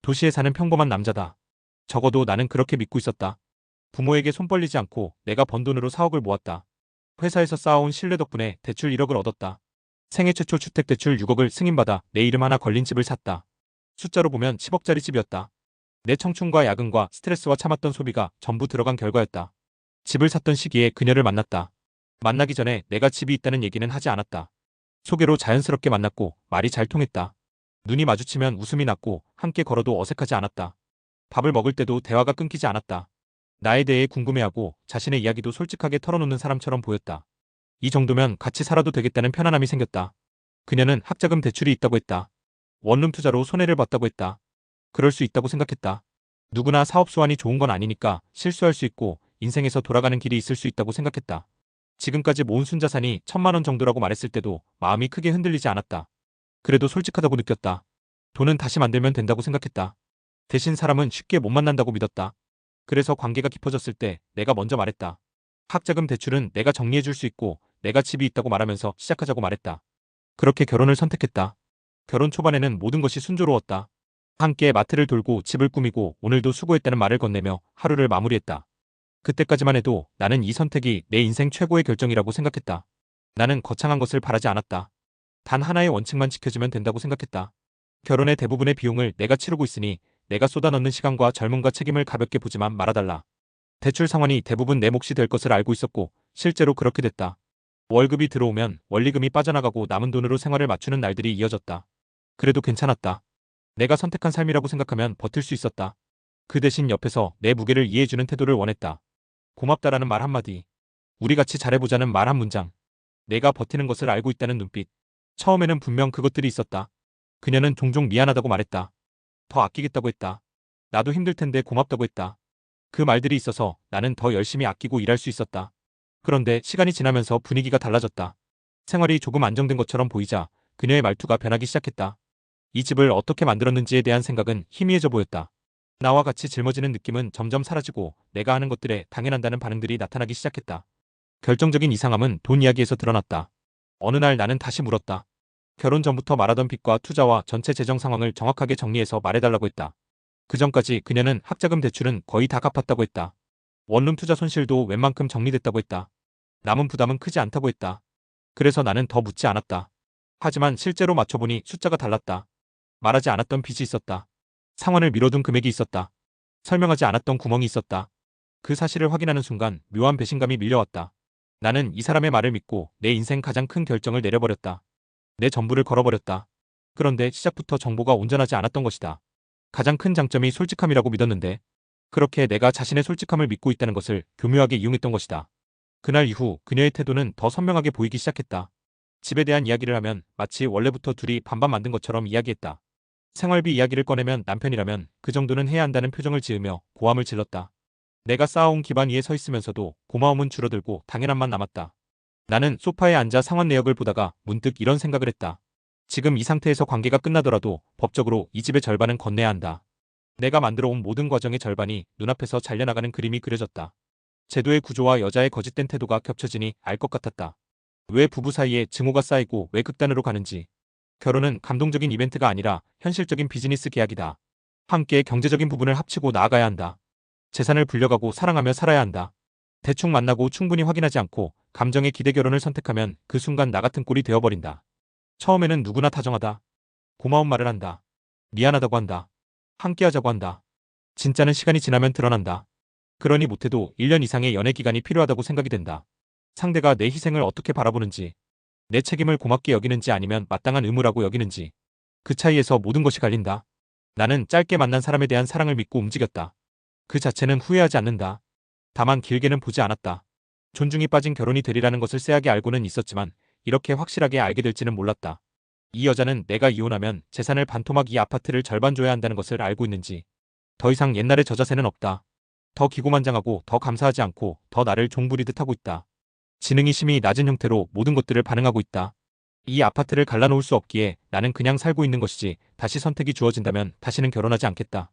도시에 사는 평범한 남자다. 적어도 나는 그렇게 믿고 있었다. 부모에게 손 벌리지 않고 내가 번 돈으로 4억을 모았다. 회사에서 쌓아온 신뢰 덕분에 대출 1억을 얻었다. 생애 최초 주택대출 6억을 승인받아 내 이름 하나 걸린 집을 샀다. 숫자로 보면 10억짜리 집이었다. 내 청춘과 야근과 스트레스와 참았던 소비가 전부 들어간 결과였다. 집을 샀던 시기에 그녀를 만났다. 만나기 전에 내가 집이 있다는 얘기는 하지 않았다. 소개로 자연스럽게 만났고 말이 잘 통했다. 눈이 마주치면 웃음이 났고 함께 걸어도 어색하지 않았다. 밥을 먹을 때도 대화가 끊기지 않았다. 나에 대해 궁금해하고 자신의 이야기도 솔직하게 털어놓는 사람처럼 보였다. 이 정도면 같이 살아도 되겠다는 편안함이 생겼다. 그녀는 학자금 대출이 있다고 했다. 원룸 투자로 손해를 봤다고 했다. 그럴 수 있다고 생각했다. 누구나 사업 수완이 좋은 건 아니니까 실수할 수 있고 인생에서 돌아가는 길이 있을 수 있다고 생각했다. 지금까지 모은 순자산이 1,000만 원 정도라고 말했을 때도 마음이 크게 흔들리지 않았다. 그래도 솔직하다고 느꼈다. 돈은 다시 만들면 된다고 생각했다. 대신 사람은 쉽게 못 만난다고 믿었다. 그래서 관계가 깊어졌을 때 내가 먼저 말했다. 학자금 대출은 내가 정리해 줄 수 있고 내가 집이 있다고 말하면서 시작하자고 말했다. 그렇게 결혼을 선택했다. 결혼 초반에는 모든 것이 순조로웠다. 함께 마트를 돌고 집을 꾸미고 오늘도 수고했다는 말을 건네며 하루를 마무리했다. 그때까지만 해도 나는 이 선택이 내 인생 최고의 결정이라고 생각했다. 나는 거창한 것을 바라지 않았다. 단 하나의 원칙만 지켜지면 된다고 생각했다. 결혼의 대부분의 비용을 내가 치르고 있으니 내가 쏟아넣는 시간과 젊음과 책임을 가볍게 보지만 말아달라. 대출 상환이 대부분 내 몫이 될 것을 알고 있었고 실제로 그렇게 됐다. 월급이 들어오면 원리금이 빠져나가고 남은 돈으로 생활을 맞추는 날들이 이어졌다. 그래도 괜찮았다. 내가 선택한 삶이라고 생각하면 버틸 수 있었다. 그 대신 옆에서 내 무게를 이해해주는 태도를 원했다. 고맙다라는 말 한마디. 우리 같이 잘해보자는 말 한 문장. 내가 버티는 것을 알고 있다는 눈빛. 처음에는 분명 그것들이 있었다. 그녀는 종종 미안하다고 말했다. 더 아끼겠다고 했다. 나도 힘들 텐데 고맙다고 했다. 그 말들이 있어서 나는 더 열심히 아끼고 일할 수 있었다. 그런데 시간이 지나면서 분위기가 달라졌다. 생활이 조금 안정된 것처럼 보이자 그녀의 말투가 변하기 시작했다. 이 집을 어떻게 만들었는지에 대한 생각은 희미해져 보였다. 나와 같이 짊어지는 느낌은 점점 사라지고 내가 하는 것들에 당연한다는 반응들이 나타나기 시작했다. 결정적인 이상함은 돈 이야기에서 드러났다. 어느 날 나는 다시 물었다. 결혼 전부터 말하던 빚과 투자와 전체 재정 상황을 정확하게 정리해서 말해달라고 했다. 그 전까지 그녀는 학자금 대출은 거의 다 갚았다고 했다. 원룸 투자 손실도 웬만큼 정리됐다고 했다. 남은 부담은 크지 않다고 했다. 그래서 나는 더 묻지 않았다. 하지만 실제로 맞춰보니 숫자가 달랐다. 말하지 않았던 빚이 있었다. 상환을 미뤄둔 금액이 있었다. 설명하지 않았던 구멍이 있었다. 그 사실을 확인하는 순간 묘한 배신감이 밀려왔다. 나는 이 사람의 말을 믿고 내 인생 가장 큰 결정을 내려버렸다. 내 전부를 걸어버렸다. 그런데 시작부터 정보가 온전하지 않았던 것이다. 가장 큰 장점이 솔직함이라고 믿었는데 그렇게 내가 자신의 솔직함을 믿고 있다는 것을 교묘하게 이용했던 것이다. 그날 이후 그녀의 태도는 더 선명하게 보이기 시작했다. 집에 대한 이야기를 하면 마치 원래부터 둘이 반반 만든 것처럼 이야기했다. 생활비 이야기를 꺼내면 남편이라면 그 정도는 해야 한다는 표정을 지으며 고함을 질렀다. 내가 쌓아온 기반 위에 서 있으면서도 고마움은 줄어들고 당연함만 남았다. 나는 소파에 앉아 상환 내역을 보다가 문득 이런 생각을 했다. 지금 이 상태에서 관계가 끝나더라도 법적으로 이 집의 절반은 건네야 한다. 내가 만들어온 모든 과정의 절반이 눈앞에서 잘려나가는 그림이 그려졌다. 제도의 구조와 여자의 거짓된 태도가 겹쳐지니 알 것 같았다. 왜 부부 사이에 증오가 쌓이고 왜 극단으로 가는지. 결혼은 감동적인 이벤트가 아니라 현실적인 비즈니스 계약이다. 함께 경제적인 부분을 합치고 나아가야 한다. 재산을 불려가고 사랑하며 살아야 한다. 대충 만나고 충분히 확인하지 않고 감정의 기대 결혼을 선택하면 그 순간 나 같은 꼴이 되어버린다. 처음에는 누구나 다정하다. 고마운 말을 한다. 미안하다고 한다. 함께하자고 한다. 진짜는 시간이 지나면 드러난다. 그러니 못해도 1년 이상의 연애 기간이 필요하다고 생각이 된다. 상대가 내 희생을 어떻게 바라보는지, 내 책임을 고맙게 여기는지 아니면 마땅한 의무라고 여기는지, 그 차이에서 모든 것이 갈린다. 나는 짧게 만난 사람에 대한 사랑을 믿고 움직였다. 그 자체는 후회하지 않는다. 다만 길게는 보지 않았다. 존중이 빠진 결혼이 되리라는 것을 쎄하게 알고는 있었지만 이렇게 확실하게 알게 될지는 몰랐다. 이 여자는 내가 이혼하면 재산을 반토막 이 아파트를 절반 줘야 한다는 것을 알고 있는지. 더 이상 옛날의 저 자세는 없다. 더 기고만장하고 더 감사하지 않고 더 나를 종부리듯 하고 있다. 지능이 심히 낮은 형태로 모든 것들을 반응하고 있다. 이 아파트를 갈라놓을 수 없기에 나는 그냥 살고 있는 것이지 다시 선택이 주어진다면 다시는 결혼하지 않겠다.